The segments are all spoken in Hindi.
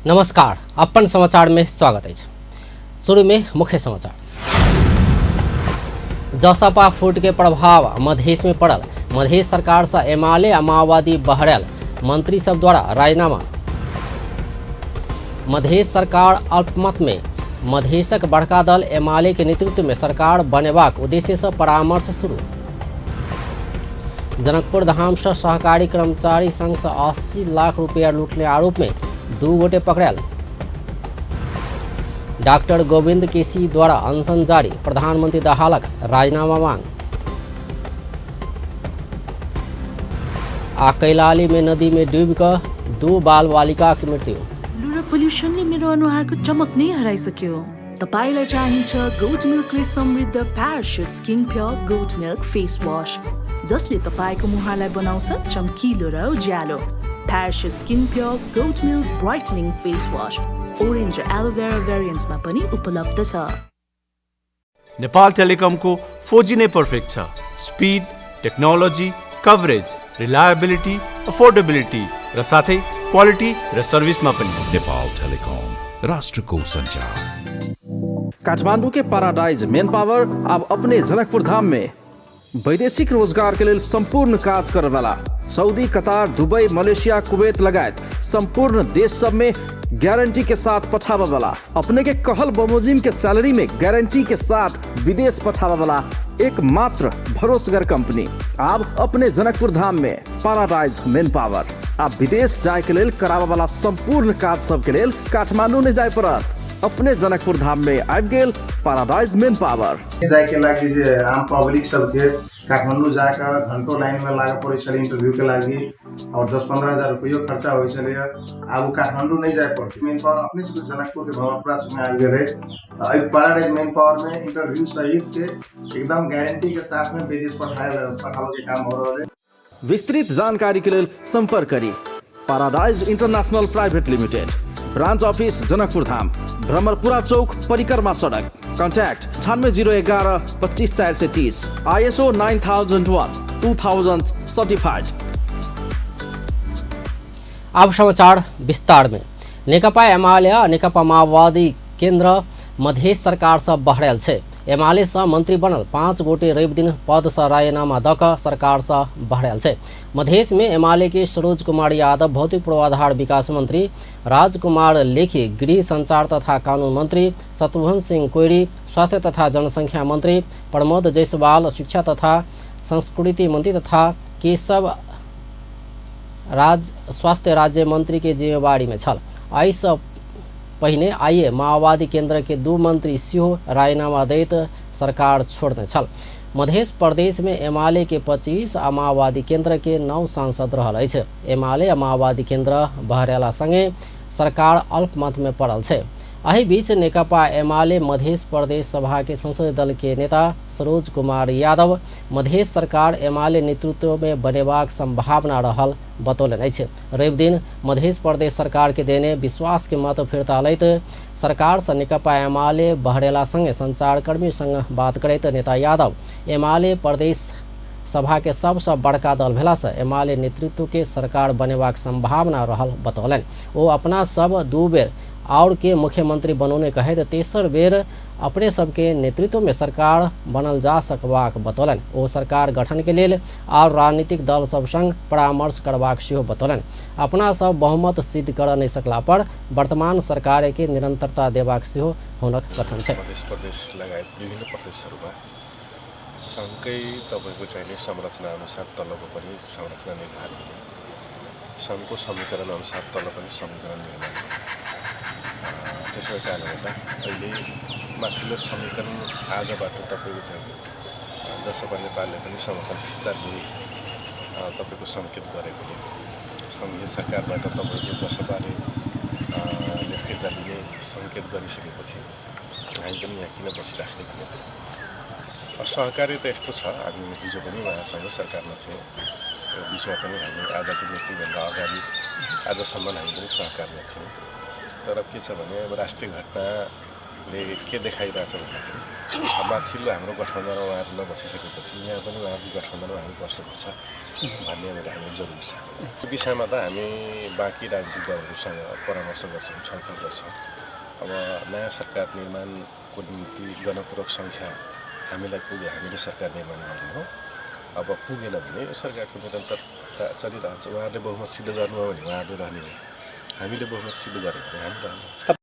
नमस्कार, अपन समाचार में स्वागत है। शुरू में मुख्य समाचार। जसपा फूट के प्रभाव मधेश में पड़ल, मधेश सरकार से एमाले आ माओवादी बहरल, मंत्री सब द्वारा राजीनामा। मधेश सरकार अल्पमत में, मधेशक बड़का दल एमाले के नेतृत्व में सरकार बनेबाक उद्देश्य से परामर्श शुरू। जनकपुर धाम से सहकारी कर्मचारी संघ से 80 लाख रुपया लूटने आरोप में 2 गोटे पकड़ल। डॉक्टर गोविंद केसी द्वारा अनशन जारी, प्रधानमंत्री दहालक राजीनामा मांग। कैलाली में नदी में डूबकर 2 बाल बालिका की मृत्यु। लुरा पोल्युसनले मेरो अनुहारको चमक नै हराइसक्यो। तपाईलाई चाहिन्छ गोट मिल्कले समृद्ध Parachute skin pure goat milk face wash, जसले तपाईको मुहारलाई बनाउँछ चम्किलो र उज्यालो। Parachute skin pure goat milk brightening face wash orange र एलोभेरा भेरिएन्ट्समा पनि उपलब्ध छ। नेपाल टेलिकमको 4G नै पर्फेक्ट छ। Speed, technology, coverage, reliability, affordability र साथै क्वालिटी र सर्भिसमा पनि। नेपाल टेलिकम, राष्ट्रको संचार। काठमांडू के पैराडाइज मेन पावर अब अपने जनकपुर धाम में वैदेशिक रोजगार के लिए संपूर्ण काज करे वाला सऊदी, कतार, दुबई, मलेशिया, कुवैत लगायत संपूर्ण देश सब में गारंटी के साथ पठावा वाला, अपने के कहल बमोजिम के सैलरी में गारंटी के साथ विदेश पठावा वाला एकमात्र भरोसेगर कंपनी अब अपने जनकपुर धाम में पैराडाइज मेन पावर। अब विदेश जाए के लिए करावा वाला संपूर्ण काज सब के लिए काठमांडू ने जाए पड़त अपने जनकपुर धाम में आबि गेल पैराडाइज मेन पावर। जाए के लागि जे आम पब्लिक सब थे काठमांडू जाकर घंटों लाइन में लागे पड़े छले इंटरव्यू के लागि और 10-15 हजार रुपया खर्चा होय छले। अब काठमांडू नहीं जाए पड़ते, मेन पावर अपने से जनकपुर के भवनपुरा में आ गए रहे। पैराडाइज मेन पावर में इंटरव्यू सहित के एकदम गारंटी के साथ में विदेश पठावे के काम हो रहा है। विस्तृत जानकारी के लिए संपर्क करी Paradise International Private Limited, branch office Janakpur Dham, Bhramarpura Chowk, परिक्रमा सड़क। Contact 9801 25430, ISO 9001 20certified। अब समाचार विस्तार में। नेकपा एमाले आ नेकपा माओवादी केन्द्र मधेश सरकार से बहरल छे। एमाले से मंत्री बनल 5 गोटे रवि दिन पद से राजीनामा दक सरकार से बहरल छे। मधेश में एमाले के सरोज कुमार यादव, भौतिक पूर्वाधार विकास मंत्री राजकुमार लेखी, गृह संचार तथा कानून मंत्री शत्रुघ्न सिंह कोइरी, स्वास्थ्य तथा जनसंख्या मंत्री प्रमोद जायसवाल, शिक्षा तथा संस्कृति मंत्री तथा केशव राज स्वास्थ्य राज्य मंत्री के जिम्मेवारी में छल। आई सब पहिने आइए माओवादी केन्द्र के 2 मंत्री सिहो राजीनामा दैत सरकार छोड़ने छल। मध्य प्रदेश में एमाले के 25 आ माओवादी केन्द्र के 9 सांसद रहल अछि। एमाले आ माओवादी केन्द्र बहरेला संगे सरकार अल्पमत में पड़ल छै। एहि बीच नेकपा एमाले मध्य प्रदेश सभा के संसदीय दल के नेता सरोज कुमार यादव मधेश सरकार एमाले नेतृत्व में बनेबाक संभावना रहल बतौलन अछि। रवि दिन मध्य प्रदेश सरकार के देने विश्वास के मत फिरता लैत सरकार से नेकपा एमाले बहरेला संगे संचारकर्मी संग बात करैत नेता यादव एमाले प्रदेश सभा के सबसे बड़का दल भेला से एमाले नेतृत्व के सरकार बनेबाक संभावना रहल बतौलन। वो अपना सब 2 बेर और के मुख्यमंत्री बनौने कहे तेसर बेर अपने सबके नेतृत्व में सरकार बनल जा सकबाक बतौलन। वो सरकार गठन के लिए और राजनीतिक दल सब संग परामर्श करबाक सेहो बतौलन। अपना सब बहुमत सिद्ध कर नहीं सकला पर वर्तमान सरकार के निरंतरता देबाक सेहो हुनक कथन छै। मध्य प्रदेश लगायत विभिन्न प्रदेशहरूमा संघकै तपाईको चाहिने संरचना अनुसार तलको पनि संरचना निर्माण हुने, संघको समीकरण अनुसार तल पनि समीकरण निर्माण हुने। त्यसै कारणले गर्दा अहिले माथिल्लो समीकरण आजबाट तपाईको चाहिँ जसपा नेपालले पनि समर्थन फिर्ता लिए तपाईको सङ्केत गरेकोले सङ्घीय सरकारबाट तपाईको जसपाले फिर्ता लिने सङ्केत गरिसकेपछि हामी पनि यहाँ किन बसिराख्ने भन्ने सहकारी त यस्तो छ। हामी हिजो पनि उहाँसँग सरकारमा थियौँ, बिचमा पनि हामी आजको मृत्युभन्दा अगाडि आजसम्म हामी पनि सहकारमा थियौँ। तर के छ भने अब राष्ट्रिय घटना के देखाइरहेछ भन्दाखेरि माथिल्लो हाम्रो गठबन्धनमा उहाँहरू नबसिसकेपछि यहाँ पनि उहाँहरूको गठबन्धनमा हामी बस्नुपर्छ भन्ने एउटा हामी जरुरी छ। यो विषयमा त हामी बाँकी राजनीतिक दलहरूसँग परामर्श गर्छौँ, छलफल गर्छौँ। अब नयाँ सरकार निर्माणको निम्ति गणपूरक सङ्ख्या हामीलाई पुग्यो, हामीले सरकार निर्माण गर्नु हो। अब पुगेन भने यो सरकारको निरन्तरता चलिरहन्छ। उहाँहरूले बहुमत सिद्ध गर्नुभयो भने उहाँहरूले रहने हो, हामीले बहुमत सिद्ध गऱ्यो भने हामी रहने।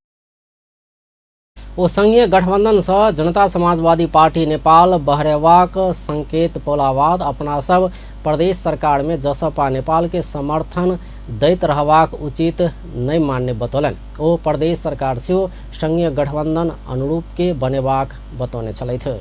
ओ संघीय गठबन्धन सह जनता समाजवादी पार्टी नेपाल बहरेवाक संकेत पोलावाद अपना सब प्रदेश सरकार में जसपा नेपाल के समर्थन दैत रहवाक उचित नहीं मान्ने बतौलन। ओ प्रदेश सरकार से संघीय गठबन्धन अनुरूप के बनेवाक बतौने चले थे।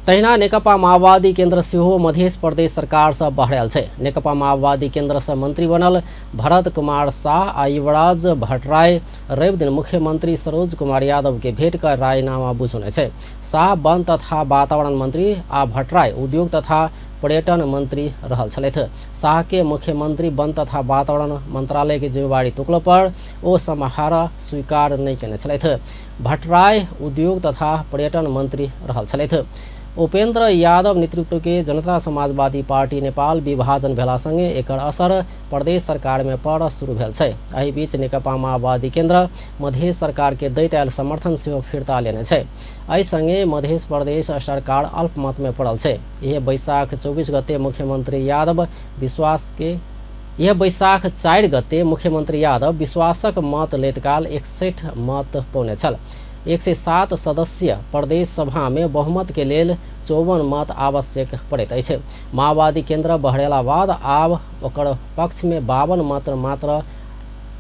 तहिना नेकपा माओवादी केन्द्र सेहो मध्य प्रदेश सरकार से बहरल है। नेकपा माओवादी केन्द्र से मंत्री बनल भरत कुमार शाह आ युवराज भट्टराय रवि दिन मुख्यमंत्री सरोज कुमार यादव के भेंट कर रायनामा बुझौने छै। शाह वन तथा वातावरण मंत्री आ भट्टराय उद्योग तथा पर्यटन मंत्री रहल छलैथ। शाह के मुख्यमंत्री वन तथा वातावरण मंत्रालय के जिम्मेवारी तोकला पर ओ समाहर स्वीकार नहीं केने छलैथ। भट्टराय उद्योग तथा पर्यटन मंत्री रहल छलैथ। उपेन्द्र यादव नेतृत्व के जनता समाजवादी पार्टी नेपाल विभाजन भेला संगे एकर असर प्रदेश सरकार में पड़ शुरू भेल छै। एहि बीच नेकपा माओवादी केन्द्र मध्य सरकार के दैत आयल समर्थन सेहो फिर्ता लेने छै। एहि संगे मध्य प्रदेश सरकार अल्पमत में पड़ल छै। यह बैसाख 24 गते मुख्यमंत्री यादव बैसाख 4 गते मुख्यमंत्री यादव विश्वासक मत लेतकाल 61 मत पौने छल। 107 सदस्य प्रदेश सभा में बहुमत के लेल 54 मत आवश्यक पड़ैत अछि। माओवादी केन्द्र बहरेला बाद आब ओकर पक्ष में 52 मत मात्र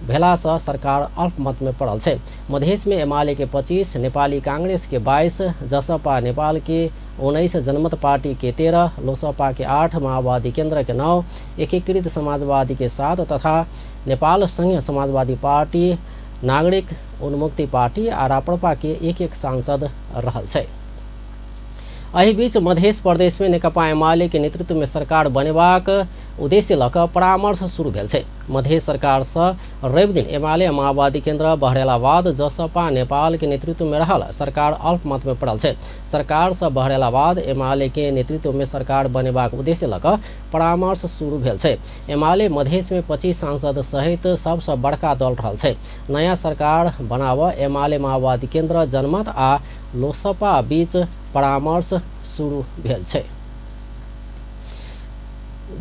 भेला से सरकार अल्पमत में पड़ल छै। मधेश में एमाले के 25, नेपाली कांग्रेस के 22, जसपा नेपाल के 19, जनमत पार्टी के 13, लोसपा के 8, माओवादी केन्द्र के 9, एकीकृत समाजवादी के 7 तथा नेपाल संघीय समाजवादी पार्टी, नागरिक उन्मुक्ति पार्टी आ राप्रपा के 1-1 सांसद रहल छै। एहि बीच मध्य प्रदेश में नेकपा एमाले के नेतृत्व में सरकार बनेबाक उद्देश्य लऽ कऽ परामर्श शुरू भेल छै। मध्य सरकार से रवि दिन एमाले माओवादी केन्द्र बहरेला बाद जसपा नेपाल के नेतृत्व में रहल सरकार अल्पमत में पड़ल छै। सरकार से बहरेला बाद एमाले के नेतृत्व में सरकार बनेबाक उद्देश्य लऽ कऽ परामर्श शुरू भेल छै। एमाले मधेश में 25 सांसद सहित सबसे बड़का दल रहल छै। नया सरकार बनाबऽ एमाले माओवादी केन्द्र, जनमत आ लोसपा बीच परामर्श शुरू भेल छै।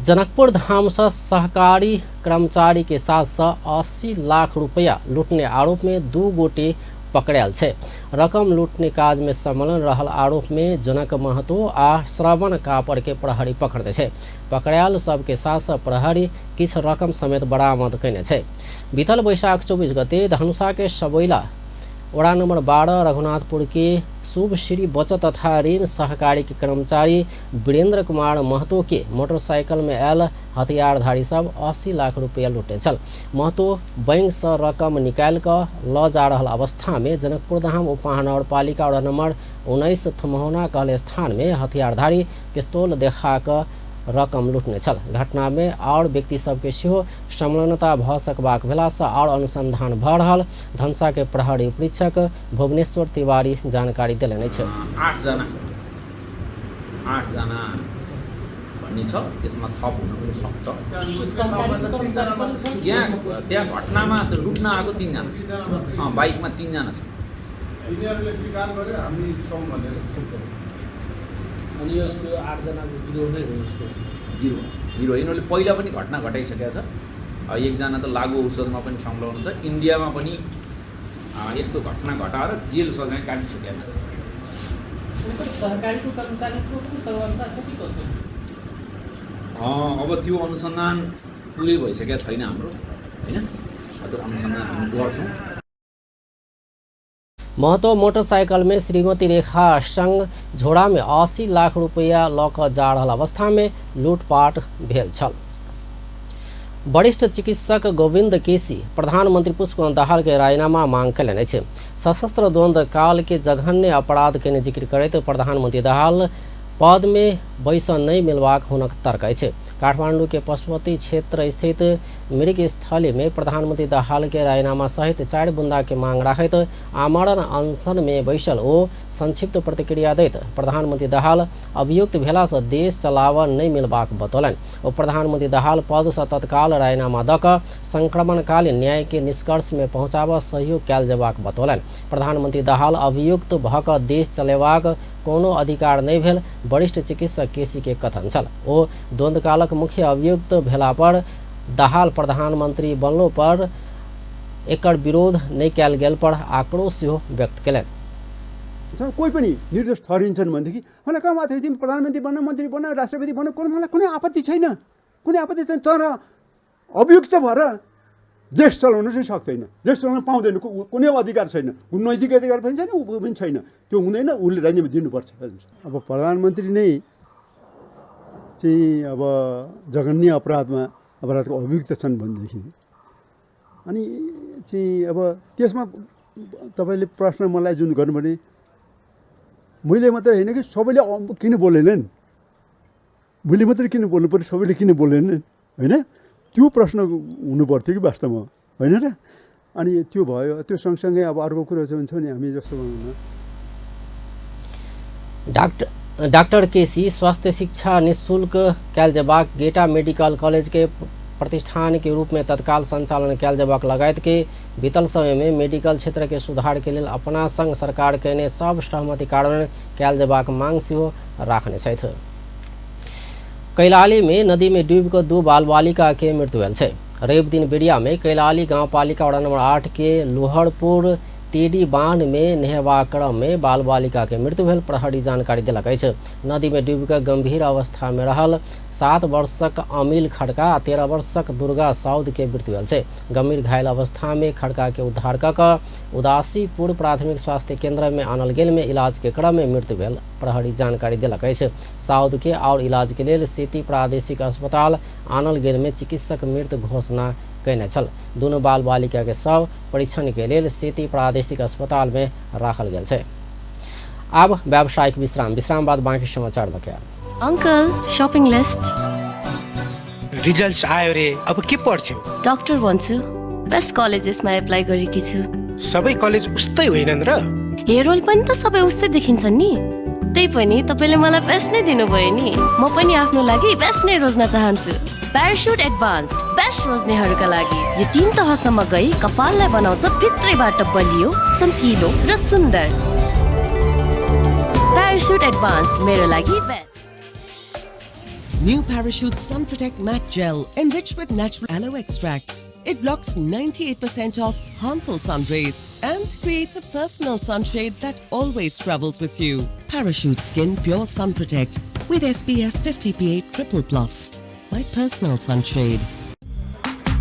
जनकपुर धाम से सहकारी कर्मचारी के साथ 80 लाख रुपया लूटने आरोप में 2 गोटे पकड़ायल छै। रकम लूटने काज में सम्मिलन रहल आरोप में जनक महतो आ श्रवण कापर के प्रहरी पकड़ने छै। पकड़ायल सबके साथ प्रहरी किछ रकम समेत बरामद कैने छै। बीतल बैसाख 24 गते धनुषा के सबैला वड़ा नंबर 12 रघुनाथपुर के शुभ श्री बचत तथा ऋण सहकारी के कर्मचारी वीरेंद्र कुमार महतो के मोटरसाइकिल में आयल हथियारधारी सब 80 लाख रुपया लूटे चल। महतो बैंक से रकम निकाल कर ल जा रहा अवस्था में जनकपुर धाम उपमहानगरपालिका वड़ा नंबर 19 थमहौना कहल स्थान में हथियारधारी पिस्तौल देखा कर रकम लूटने छल। घटना में और व्यक्ति सबके सेहो संलग्नता भ सकबाक भेला से और अनुसंधान भ रहल धनसा के प्रहरी परीक्षक भुवनेश्वर तिवारी जानकारी देलनि छै। 8 जना भन्ने छ, त्यसमा थप हुन सक्छ। त्यहाँ घटनामा त लुट्न आएको 3 जना, बाइकमा 3 जना छ। यिनीहरूले स्वीकार गरे हामी छौं भनेर। अनि यसको 8 जनाको गिरोह नै हो। यसको गिरोह यिनीहरूले पहिला पनि घटना घटाइसकेका छ। एकजना त लागु औषधमा पनि संलग्न छ। इन्डियामा पनि यस्तो घटना घटाएर जेल सजाय काटिसकेका मान्छे। सरकारीको कर्मचारीको पनि सर्वथा सकिएको छ। अब त्यो अनुसन्धान पुरै भइसकेका छैन हाम्रो, हैन? त्यो अनुसन्धान हामी गर्छौँ। महतो मोटरसाइकिल में श्रीमती रेखा संग झोड़ा में 80 लाख रुपया लऽ जा रहा अवस्था में लूटपाट भेल छल। वरिष्ठ चिकित्सक गोविंद केसी प्रधानमंत्री पुष्पकमल दाहाल के राजीनामा मांग कयलनि अछि। सशस्त्र द्वंद्व काल के जघन्य अपराध के जिक्र करैत प्रधानमंत्री दाहाल पद में बैस नहीं मिलबाक हुनक तर्क अछि। काठमाडौँ के पशुपति क्षेत्र स्थित मृग स्थली में प्रधानमंत्री दाहाल के रायनामा सहित 4 बुंदा के मांग राखैत आमरण अनशन में बैसल ओ संक्षिप्त प्रतिक्रिया दैत प्रधानमंत्री दाहाल अभियुक्त भेला से देश चलाव नहीं मिलबाक बतौलन। ओ प्रधानमंत्री दाहाल पद से तत्काल रायनामा द क संक्रमणकालीन न्याय के निष्कर्ष में पहुंचाब सहयोग कयल जेबाक बतौलन। प्रधानमंत्री दाहाल अभियुक्त भ क देश चलेबाक कोनो अधिकार नहीं भेल वरिष्ठ चिकित्सक केसी के कथन छल। ओ द्वंद्वकालक मुख्य अभियुक्त भेला पर दाहाल प्रधानमंत्री बनलो पर एकर विरोध नहीं कयल गेल पर आक्रोश सेहो व्यक्त केलनि। कोही पनि निर्दोष ठहरिन्छन् भनेदेखि मलाई कहाँ माथि तिमी प्रधानमन्त्री बन्न, मन्त्री बन्न, राष्ट्रपति बन्न, मलाई कुनै आपत्ति छैन, कुनै आपत्ति छैन। तर अभियुक्त भएर देश चलाउन चाहिँ सक्दैन, देश चलाउन पाउँदैन, कुनै अधिकार छैन, नैतिक अधिकार पनि छैन, ऊ पनि छैन, त्यो हुँदैन, उसले राजीनामा दिनुपर्छ। अब प्रधानमन्त्री नै चाहिँ अब जघन्य अपराधको अभियुक्त छन् भनेदेखि अनि चाहिँ अब त्यसमा तपाईँले प्रश्न मलाई जुन गर्नुभयो मैले मात्रै होइन कि सबैले किन बोलेनन्, मैले मात्रै किन बोल्नु पर्यो, सबैले किन बोलेनन्, होइन? त्यो प्रश्न हुनुपर्थ्यो कि वास्तवमा, होइन र? अनि त्यो भयो। त्यो सँगसँगै अब अर्को कुरो चाहिँ हुन्छ नि हामी जस्तो भनौँ न डॉक्टर केसी स्वास्थ्य शिक्षा निःशुल्क कयल जेबाक, गेटा मेडिकल कॉलेज के प्रतिष्ठान के रूप में तत्काल संचालन कयल जेबाक लगायत के बीतल समय में मेडिकल क्षेत्र के सुधार के लिए अपना संग सरकार के सब सहमति कार्यान्वयन कयल जेबाक मांग सेहो राखने छथि। कैलाली में नदी में डूबकर 2 बाल बालिका के मृत्यु भेल छै। रवि दिन बेरिया में कैलाली गांवपालिका वड़ा नंबर 8 के लोहरपुर तेडी बांध में नहेबा क्रम में बाल बालिका के मृत्यु भेल प्रहरी जानकारी देलक अछि। नदी में डूबिकऽ गंभीर अवस्था में रहल 7 वर्षक अमिल खड़का आ 13 वर्षक दुर्गा साउद के मृत्यु भेल छै। गंभीर घायल अवस्था में खड़का के उद्धार कऽ उदासीपुर प्राथमिक स्वास्थ्य केंद्र में आनल गेल में इलाज के क्रम में मृत्यु भेल प्रहरी जानकारी देलक अछि। साउद के और इलाज के लेल सेती प्रादेशिक अस्पताल आनल गेल में चिकित्सक मृत घोषणा कैने छल। दोनों बाल बालिका के शव परीक्षण के लिए सेती प्रादेशिक अस्पताल में राखल गेल छै। अब व्यावसायिक विश्राम बाद बाकी समाचार देखें। अंकल शॉपिंग लिस्ट रिजल्ट्स आयो रे, अब के पढ्छौ? डाक्टर बन्छु, बेस्ट कलेजेसमा एप्लाई गरेकी छु। सबै कलेज उस्तै होइनन् र? हेरोल पनि त सबै उस्तै देखिन्छन् नि। त्यही पनि तपाईले मलाई बेस्ट नै दिनुभयो नि। म पनि आफ्नो लागि बेस्ट नै रोज्न चाहन्छु। प्याराशुट एडभान्स्ड बेस्ट रोज्नेहरूका लागि यो 3 तहसम्म गई कपाललाई बनाउँछ भित्रैबाट बलियो, चम्किलो र सुन्दर। प्याराशुट एडभान्स्ड मेरो लागि best. New Parachute Sun Protect Matte Gel enriched with natural aloe extracts. It blocks 98% of harmful sun rays and creates a personal sunshade that always travels with you. Parachute Skin Pure Sun Protect with SPF 50 PA+++. My personal sunshade.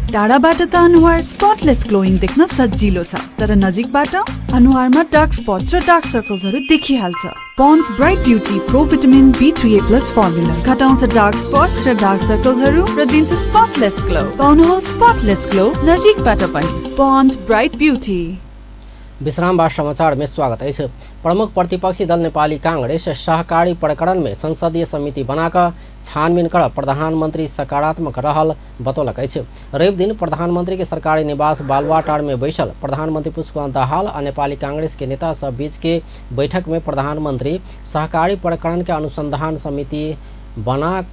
टाढाबाट त अनुहार स्पटलेस ग्लोइङ देख्न सजिलो छ, तर नजिकबाट अनुहारमा डार्क स्पट्स र डार्क सर्कल्सहरू देखिहाल्छ। Pond's bright beauty pro vitamin B3A+ formula घटाउँछ डार्क स्पट्स र डार्क सर्कल्सहरू र दिन्छ स्पटलेस ग्लो। पाउनुहोस् स्पटलेस ग्लो नजिकबाट पनि। Pond's bright beauty. विश्राम बाद समाचार में स्वागत है। प्रमुख प्रतिपक्षी दल नेपाली कांग्रेस सहकारी प्रकरण में संसदीय समिति बनाकर छानबीन कर प्रधानमंत्री सकारात्मक रहल बतौलक है। रवि दिन प्रधानमंत्री के सरकारी निवास बालुवाटार में बैसल प्रधानमंत्री पुष्पकमल दाहाल और नेपाली कांग्रेस के नेता सब बीच के बैठक में प्रधानमंत्री सहकारी प्रकरण के अनुसंधान समिति बना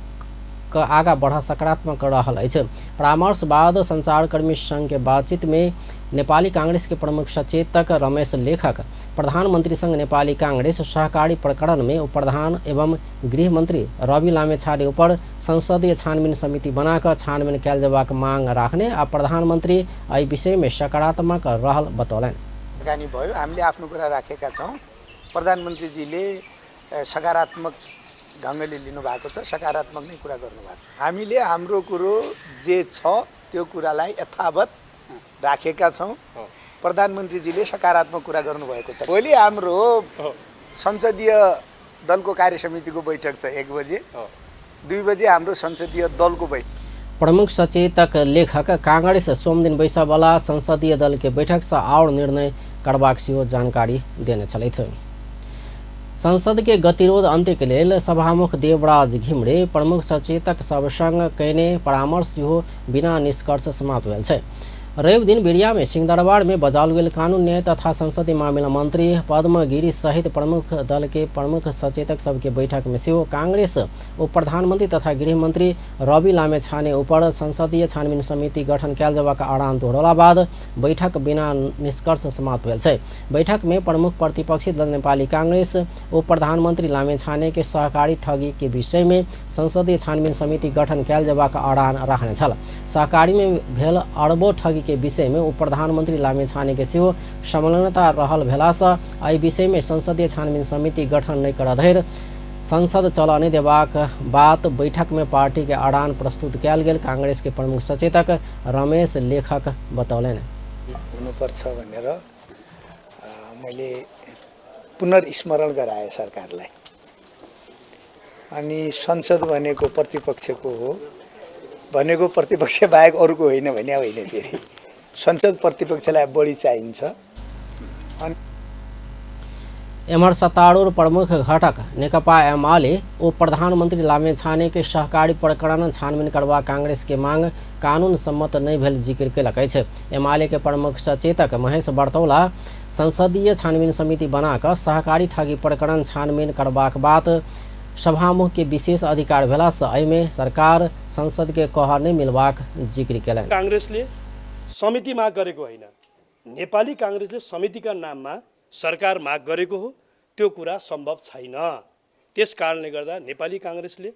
आगा बढ़ा सकारात्मक रहल है। परामर्शवाद संचारकर्मी संघ के बातचीत में नेपाली कांग्रेस के प्रमुख सचेतक रमेश लेखक प्रधानमंत्री संघ नेपाली कांग्रेस सहकारी प्रकरण में उप प्रधान एवं गृह मंत्री रवि लामेछाने ऊपर संसदीय छानबीन समिति बनाकर छानबीन कयल जेबाक मांग राख्ने आ प्रधानमंत्री एहि विषय में सकारात्मक रहल बतौलन। लगानी भयो, हामीले आफ्नो कुरा राखेका छौं। प्रधानमन्त्रीजीले सकारात्मक ढङ्गले लिनु भएको छ, सकारात्मक नै कुरा गर्नुभएको। हामीले हाम्रो कुरो जे छ त्यो कुरालाई यथावत राखेका छौं। प्रधानमन्त्रीजीले सकारात्मक कुरा गर्नुभएको छ। भोलि हाम्रो संसदीय दलको कार्य समितिको बैठक छ 1 बजे, 2 बजे हाम्रो संसदीय दलको बैठक। प्रमुख सचेतक लेखक कांग्रेस सोमदिन बैसा वाला संसदीय दल के बैठक से और निर्णय करबाक सेहो जानकारी देने छलथि। संसद के गतिरोध अंत्य के लेल सभामुख देवराज घिमरे प्रमुख सचेतक सब संग कयने परामर्श सेहो बिना निष्कर्ष समाप्त भेल छै। रवि दिन बिड़िया में सिंहदरबार में बजाओल गेल कानून न्याय तथा संसदीय मामला मंत्री पद्म गिरी सहित प्रमुख दल के प्रमुख सचेतक सबके बैठक में सेहो कांग्रेस उप प्रधानमंत्री तथा गृह मंत्री रवि लामेछाने ऊपर संसदीय छानबीन समिति गठन कयल जबाक आह्वान दोहरौला बाद बैठक बिना निष्कर्ष समाप्त भेल छै। बैठक में प्रमुख प्रतिपक्षी दल नेपाली कांग्रेस उप प्रधानमंत्री लामेछाने के सहकारी ठगी के विषय में संसदीय छानबीन समिति गठन कयल जबाक आह्वान राखने छल। सहकारी में भेल अरबों ठगी के विषय में उप प्रधानमंत्री लामेछाने के सेहो संलग्नता रहल भेलासँ एहि विषय में संसदीय छानबीन समिति गठन नहीं करऽ धरि संसद चलऽ नहीं देबाक बात बैठक में पार्टी के आह्वान प्रस्तुत कयल गेल कांग्रेस के प्रमुख सचेतक रमेश लेखक बतौलनि। हुनुपर्छ भनेर मैले पुनर्स्मरण गराएँ सरकारलाई। अनि संसद भनेको प्रतिपक्षको हो, भनेको प्रतिपक्ष बाहेक अरूको होइन भने होइन। फेरि संसद प्रतिपक्षलाई बढी चाहिन्छ। एमहर सत्तारूढ़ प्रमुख घटक नेकपा एमाले उप प्रधानमंत्री लामेछाने के सहकारी प्रकरण छानबीन करबा कांग्रेस के मांग कानून सम्मत नहीं भेल जिक्र केलक अछि। एमाले के प्रमुख सचेतक महेश बर्तौला संसदीय छानबीन समिति बनाकर सहकारी ठगी प्रकरण छानबीन करबाक बात सभामुख के विशेष अधिकार भेलासँ एहिमे सरकार संसद के कहर नहीं मिलबाक जिक्र केलनि। कांग्रेसले समिति माग गरेको होइन, नेपाली कांग्रेसले समितिका नाममा सरकार माग गरेको हो, त्यो कुरा सम्भव छैन। त्यस कारणले गर्दा नेपाली कांग्रेसले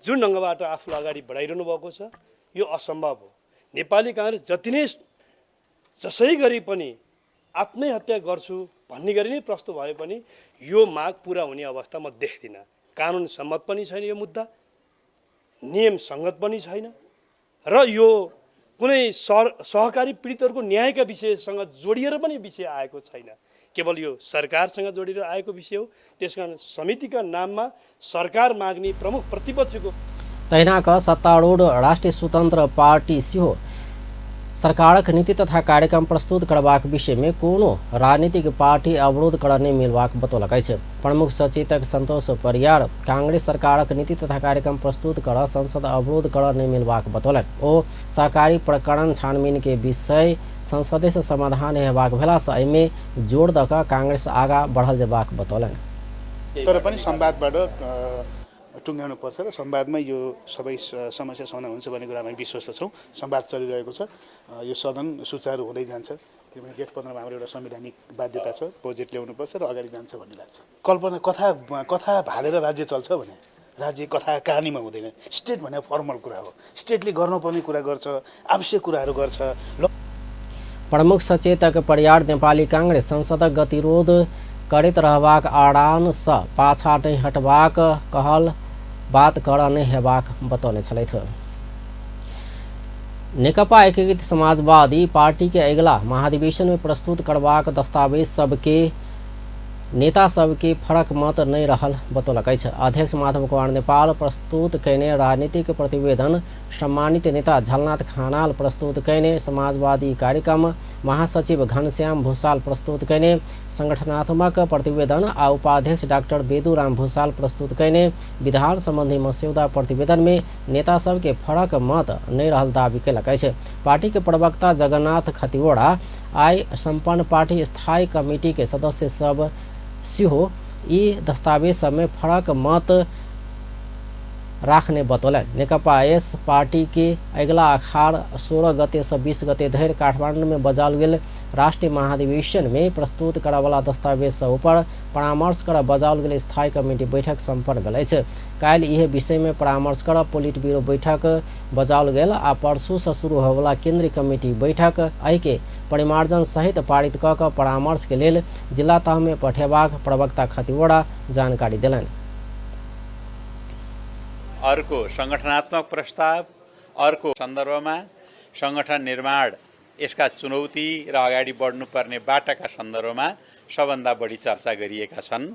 जुन ढङ्गबाट आफूलाई अगाडि बढाइरहनु भएको छ यो असम्भव हो। नेपाली कांग्रेस जति नै जसै गरी पनि आत्महत्या गर्छु भन्ने गरी नै प्रस्तुत भए पनि यो माग पूरा हुने अवस्था म देख्दिनँ। कानुन सम्मत पनि छैन यो मुद्दा, नियम संगत पनि छैन र यो कुनै सहकारी पीडितहरूको न्यायका विषयसँग जोडिएर पनि विषय आएको छैन। केवल यो सरकारसँग जोडिएर आएको विषय हो। त्यसकारण समितिका नाममा सरकार माग्ने प्रमुख प्रतिपक्षको तहिनाक सत्तारूढ़ राष्ट्रिय स्वतन्त्र पार्टी सेहो सरकारक नीति तथा कार्यक्रम प्रस्तुत करबाक विषय में कोनो राजनीतिक पार्टी अवरोध करऽ नहीं मिलबाक बतौलक अछि। प्रमुख सचेतक संतोष परियार कांग्रेस सरकारक नीति तथा कार्यक्रम प्रस्तुत करऽ संसद अवरोध करऽ नहीं मिलबाक बतौलनि। ओ सहकारी प्रकरण छानबीन के विषय संसदे से समाधान हेबाक भेलासँ एहिमे जोड़ दऽ कऽ कांग्रेस आगा बढ़ल जेबाक बतौलनि। तर पनि संवादबाट टुङ्ग्याउनु पर्छ र संवादमा यो सबै समस्या समाधान हुन्छ भन्ने कुरामा हामी विश्वस्त छौँ। संवाद चलिरहेको छ, यो सदन सुचारू हुँदै जान्छ किनभने गेट 15 मा हाम्रो एउटा संवैधानिक बाध्यता छ, बजेट ल्याउनुपर्छ र अगाडि जान्छ भन्ने लाग्छ। कल्पना कथा भालेर राज्य चल्छ भने राज्य कथा कहानीमा हुँदैन। स्टेट भने फर्मल कुरा हो, स्टेटले गर्नुपर्ने कुरा गर्छ, आवश्यक कुराहरू गर्छ। प्रमुख सचेतक परियार नेपाली कांग्रेस संसदक गतिरोध करैत रहबाक आह्वानसँ पाछा नहीं हटबाक कहल बात करऽ नहीं हेबाक बतौने छलथि। नेकपा एकीकृत समाजवादी पार्टी के अगिला महाधिवेशन में प्रस्तुत करबाक दस्तावेज सबके नेता सबके फरक मत नहीं रहल बतौलक अछि। अध्यक्ष माधव कुमार नेपाल प्रस्तुत कयने राजनीतिक प्रतिवेदन, सम्मानित नेता झलनाथ खनाल प्रस्तुत कयने समाजवादी कार्यक्रम, महासचिव घनश्याम भूषाल प्रस्तुत कयने संगठनात्मक प्रतिवेदन आ उपाध्यक्ष डॉक्टर बेदूराम भूषाल प्रस्तुत कयने विधान संबंधी मस्यौदा प्रतिवेदन में नेता सबके फरक मत नहीं रहल दावी केलक अछि। पार्टी के प्रवक्ता जगन्नाथ खतिवड़ा आइ संपन्न पार्टी स्थायी कमेटी के सदस्य सब सेहो ई दस्तावेज सब में फरक मत राखने बतौलनि। नेकपा एस पार्टी के अगिला अखाड़ 16 गते से 20 गते धरि काठमांडू में बजाओल गेल राष्ट्रीय महाधिवेशन में प्रस्तुत करऽवाला दस्तावेज सब ऊपर परामर्श कर बजाओल गेल स्थायी कमेटी बैठक सम्पन्न भेल अछि। काल्हि इहे विषय में परामर्श कर पोलिट ब्यूरो बैठक बजाओल गेल आ परसू से शुरू होवला केंद्रीय कमेटी बैठक एहि के परिमार्जन सहित पारित कऽ कऽ परामर्श के लेल जिला तह में पठेबाक प्रवक्ता खतिवड़ा जानकारी देलनि। अर्को संगठनात्मक प्रस्ताव, अर्को सन्दर्भमा संगठन निर्माण, यसका चुनौती र अगाडि बढ्नुपर्ने बाटाका सन्दर्भमा सबभन्दा बढी चर्चा गरिएका छन्।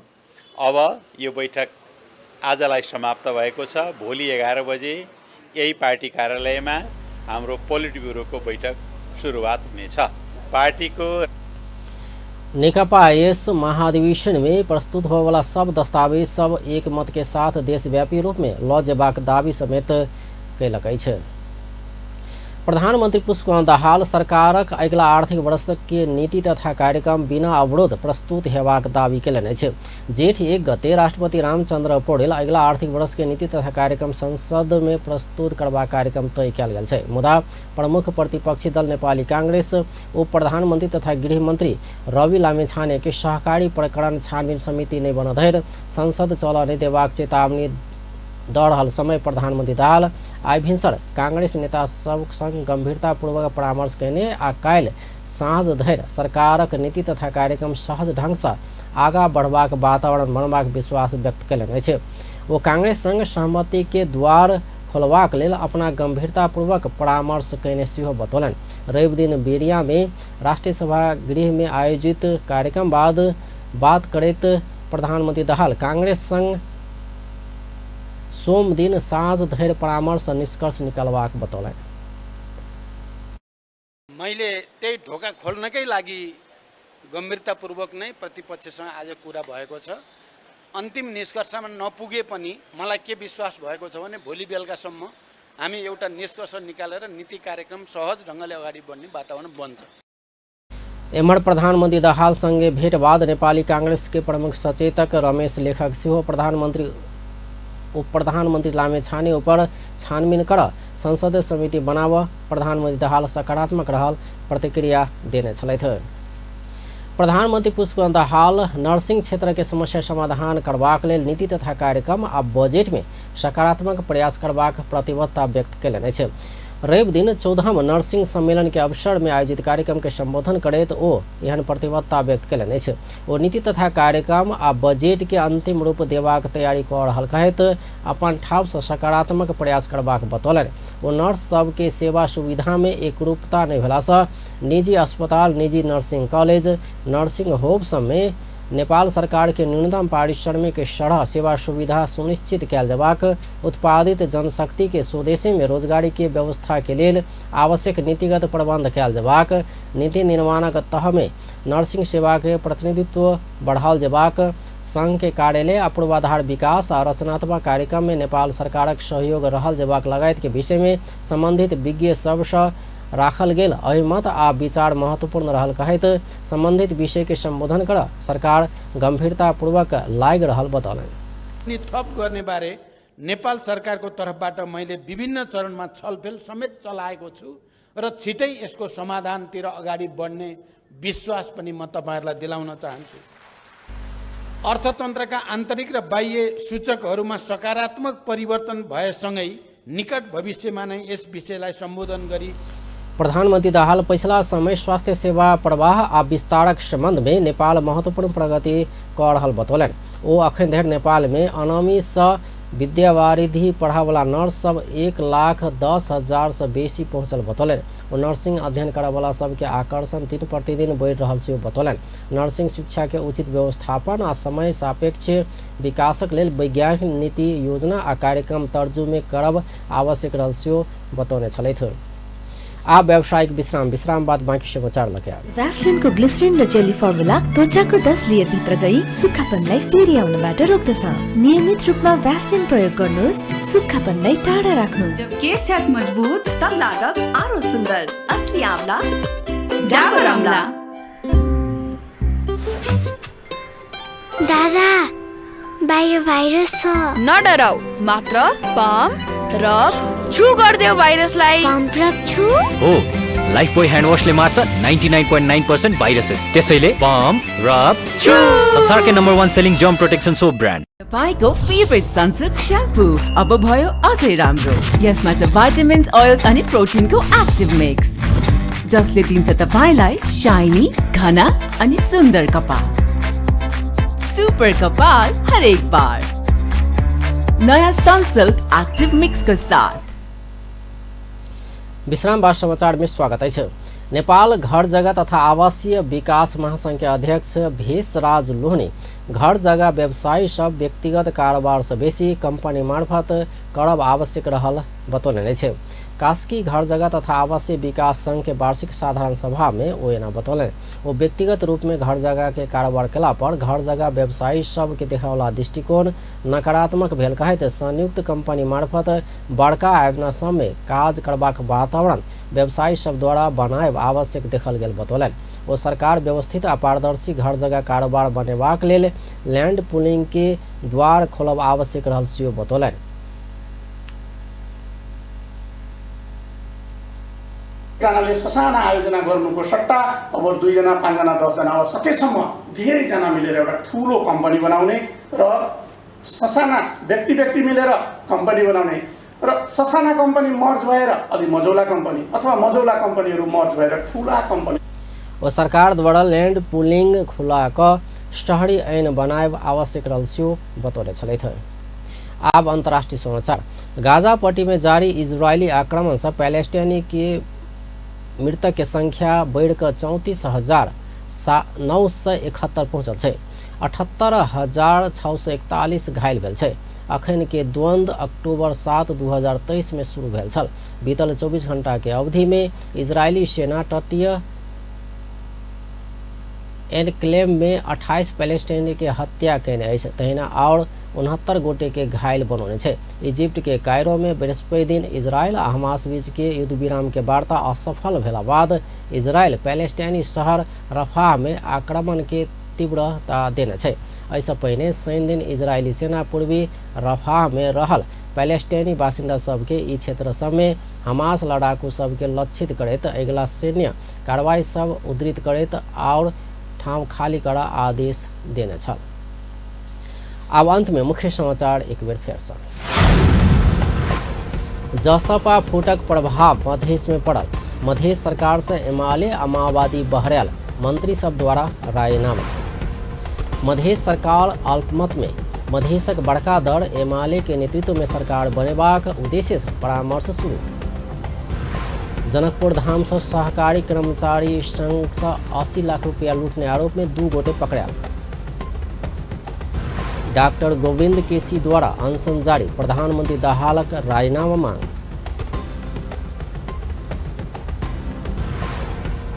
अब यो बैठक आजलाई समाप्त भएको छ। भोलि 11 बजे यही पार्टी कार्यालयमा हाम्रो पोलिट ब्युरोको बैठक सुरुवात हुनेछ। पार्टीको नेकपा यस महाधिवेशन में प्रस्तुत होने वाला सब दस्तावेज सब एक मत के साथ देशव्यापी रूप में लऽ जेबाक दावी समेत कयलक अछि। प्रधानमंत्री पुष्पकमल दाहाल सरकारक अगिला आर्थिक वर्ष के नीति तथा कार्यक्रम बिना अवरोध प्रस्तुत हेबाक दावी कयलनि अछि। जेठ 1 गते राष्ट्रपति रामचंद्र पौडेल अगिला आर्थिक वर्ष के नीति तथा कार्यक्रम संसद में प्रस्तुत करबाक कार्यक्रम तय कयल गेल छै। मुदा प्रमुख प्रतिपक्षी दल नेपाली कांग्रेस उप प्रधानमंत्री तथा गृह मंत्री रवि लामिछाने के सहकारी प्रकरण छानबीन समिति नहीं बन धरि संसद चल नहीं देबाक चेतावनी दऽ रहल समय प्रधानमंत्री दाहाल आइ भिनसर कांग्रेस नेता सब संग गंभीरतापूर्वक परामर्श कयने आ काल्हि साँझ धरि सरकारक नीति तथा कार्यक्रम सहज ढंग सँ आगाँ बढ़बाक वातावरण बनबाक विश्वास व्यक्त कयलनि अछि। ओ कांग्रेस संग सहमति के द्वार खोलबाक लेल अपना गंभीरतापूर्वक परामर्श कयने सेहो बतौलनि। रवि दिन बेरिया में राष्ट्रीय सभागृह में आयोजित कार्यक्रम बाद बात करैत प्रधानमंत्री दाहाल कांग्रेस संग सोम दिन साँझ धरि परामर्श निष्कर्ष निकाल्बाक बतौलनि। मैले त्यही ढोका खोल्नकै लागि गम्भीरतापूर्वक नै प्रतिपक्षसँग आज कुरा भएको छ। अन्तिम निष्कर्षमा नपुगे पनि मलाई के विश्वास भएको छ भने भोलि बेलुकासम्म हामी एउटा निष्कर्ष निकालेर नीति कार्यक्रम सहज ढङ्गले अगाडि बढ्ने वातावरण बन्छ। एम्हर प्रधानमंत्री दाहाल संगे भेट बाद नेपाली कांग्रेस के प्रमुख सचेतक रमेश लेखक सेहो प्रधानमंत्री उप प्रधानमंत्री लामिछाने ऊपर छानबीन कर संसदीय समिति बनाव प्रधानमंत्री दाहाल सकारात्मक रहल प्रतिक्रिया देने छलथि। प्रधानमंत्री पुष्पकमल दाहाल नर्सिंग क्षेत्र के समस्या समाधान करबाक लेल नीति तथा कार्यक्रम आ बजेट में सकारात्मक प्रयास करबाक प्रतिबद्धता व्यक्त कयलनि अछि। रवि दिन 14वां नर्सिंग सम्मेलन के अवसर में आयोजित कार्यक्रम के संबोधन करैत ओ एहन प्रतिबद्धता व्यक्त कयलनि अछि। ओ नीति तथा कार्यक्रम आ बजेट के अंतिम रूप देबाक तैयारी कऽ रहल कहैत अपन ठाव सँ सकारात्मक प्रयास करबाक बतौलनि। ओ नर्स सब के सेवा सुविधा में एकरूपता नहि भेला सँ निजी अस्पताल, निजी नर्सिंग कॉलेज, नर्सिंग होम सब में नेपाल सरकार के न्यूनतम पारिश्रमिक सरह सेवा सुविधा सुनिश्चित कयल जेबाक, उत्पादित जनशक्ति के स्वदेशी में रोजगारी के व्यवस्था के लेल आवश्यक नीतिगत प्रबंध कयल जेबाक, नीति निर्माणक तह में नर्सिंग सेवा के प्रतिनिधित्व बढ़ाओल जेबाक, संघ के कार्यालय आ पूर्वाधार विकास आ रचनात्मक कार्यक्रम में नेपाल सरकारक सहयोग रहल जेबाक लगायत के विषय में संबंधित विज्ञ सब सँ राखल गेल अभिमत आ विचार महत्वपूर्ण रहल कहैत संबंधित विषय के संबोधन कर सरकार गंभीरतापूर्वक लागि रहल बतौलनि। थप गर्ने बारे नेपाल सरकारको तर्फबाट मैले विभिन्न चरणमा छलफल समेत चलाएको छु र छिटै यसको समाधानतिर अगाडि बढ्ने विश्वास पनि म तपाईहरुलाई दिलाउन चाहन्छु। अर्थतन्त्रका आन्तरिक र बाह्य सूचकहरूमा सकारात्मक परिवर्तन भएसँगै निकट भविष्यमा नै यस विषयलाई सम्बोधन गरी प्रधानमंत्री दाहाल पिछला समय स्वास्थ्य सेवा प्रवाह आ विस्तारक संबंध में नेपाल महत्वपूर्ण प्रगति कऽ रहल बतौलनि। ओ अखन धरि नेपाल में अनामी सँ विद्यावारिधि पढ़ावला नर्स सब 1,10,000 से बेसी पहुंचल बतौलनि। ओ नर्सिंग अध्ययन करवाला सब के आकर्षण दिन प्रतिदिन बढ़ि रहल सेहो बतौलनि। नर्सिंग शिक्षा के उचित व्यवस्थापन आ समय सापेक्ष विकासक लेल वैज्ञानिक नीति योजना आ कार्यक्रम तर्जुमे करब आवश्यक रहल सेहो बतौने छलथि। आ व्यावसायिक विश्राम बाद बाँकी समाचार लगे भ्यासलिन को ग्लिसरिन र जेली फर्मुला त्वचाको 10 लेयर भित्र गई सुक्खापनलाई फेरि आउनबाट रोक्दछ। नियमित रूपमा भ्यासलिन प्रयोग गर्नुहोस्, सुक्खापनलाई टाढा राख्नुहोस्। जब केश है मजबूत तब लागत आरो सुन्दर। असली आंवला डाबर आंवला। दादा बाहिर भाइरस छ। नडराऊ, मात्र पम्प रब छु गर्दियो भाइरसलाई। पम्प रब छु हो लाइफबॉय ह्यान्ड वाशले मार्छ 99.9% भाइरसेस। त्यसैले पम्प रब छु संसारकै number 1 selling germ protection soap brand. तपाईको फेभरेट सनसिल्क स्याम्पू अब भयो अझै राम्रो। यसमा छ भाइटामिन्स, ओइल्स अनि प्रोटिनको एक्टिभ मिक्स जसले दिन्छ तपाईलाई शाइनी, घना अनि सुन्दर कपाल। सुपर कपाल हरेक बार नयाँ सनसिल्क एक्टिभ मिक्स के साथ। विश्राम बाद समाचार में स्वागत है। नेपाल घर जग्गा तथा आवासीय विकास महासंघ के अध्यक्ष भेषराज लोहनी घर जग्गा व्यवसायी सब व्यक्तिगत कारोबार से बेसी कंपनी मार्फत करब आवश्यक रहल बतौले छे। कास्की घर जगह तथा आवासीय विकास संघ के वार्षिक साधारण सभा में वो एना बतौले। वो व्यक्तिगत रूप में घर जगह के कारोबार केला पर घर जगह व्यवसायी सब के देखावला दृष्टिकोण नकारात्मक भेल कहैत संयुक्त कंपनी मार्फत बड़का आयोजना सब में काज करबाक वातावरण व्यवसायी सब द्वारा बनाएब आवश्यक देखल गेल बतौलन। वो सरकार व्यवस्थित आ पारदर्शी घर जगह कारोबार बनेबाक लेल लैंड पुलिंग के द्वार खोलब आवश्यक रहल सेहो बतौलन। जनाले ससाना आयोजना गर्नुको सट्टा अब 2 जना 5 जना 10 जना अब सकेसम्म धेरै जना मिलेर एउटा ठुलो कम्पनी बनाउने र ससाना व्यक्ति मिलेर कम्पनी बनाउने र ससाना कम्पनी मर्ज भएर अलि मझौला कम्पनी अथवा मझौला कम्पनीहरू मर्ज भएर ठुला कम्पनी। वो सरकार द्वारा लैंड पुलिंग खुला क शहरी ऐन बनाएब आवश्यक रहल सेहो बतौले छलै थे। अब अंतर्राष्ट्रीय समाचार। गाजा पट्टी में जारी इजरायली आक्रमण से पैलेस्टाइनी के मृतक के संख्या बढ़कर 34,971 पहुँचल है। 78,641 घायल भेल है। अखन के द्वंद्व अक्टूबर 7, 2023 में शुरू भेल छल। बीतल 24 घंटा के अवधि में इजरायली सेना तटीय एनक्लेव में 28 पैलेस्टाइनी के हत्या केने अछि। तहिना और 69 गोटे के घायल बनौने छे। इजिप्ट के कायरो में बृहस्पति दिन इजरायल आ हमास बीच के युद्ध विराम के वार्ता असफल भेला बाद इजरायल पैलेस्टाइनी शहर रफाह में आक्रमण के तीव्रता देने छे। ऐसा पहिने शनि दिन इजरायली सेना पूर्वी रफाह में रहल पैलेस्टाइनी बासिंदा सब के ई क्षेत्र सब में हमास लड़ाकू सब के लक्षित करैत अगिला सैन्य कार्रवाई सब उद्धृत करैत और ठाम खाली करा आदेश देने छल। अब अंत में मुख्य समाचार एक बेर फिर से। जसपा फूटक प्रभाव मधेश में पड़ल। मधेश सरकार से एमाले आ माओवादी बहरैल मंत्री सब द्वारा रायनामा। मधेश सरकार अल्पमत में मधेशक बड़का दल एमाले के नेतृत्व में सरकार बनेबाक उद्देश्य से परामर्श शुरू। जनकपुर धाम से सहकारी कर्मचारी संघ से 80 लाख रुपया लूटने आरोप में 2 गोटे पकड़ायल। डॉक्टर गोविंद केसी द्वारा अनशन जारी। प्रधानमंत्री दाहालक राजीनामा मांग।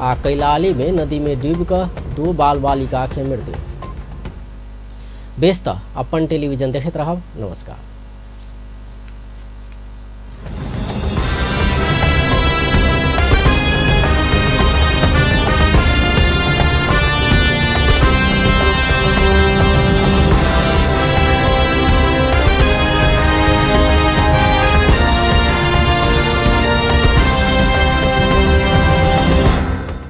आ कैलाली में नदी में डूबकर 2 बाल बालिका के मृत्यु। बेस्त अपन टेलीविजन देखते रहब। नमस्कार।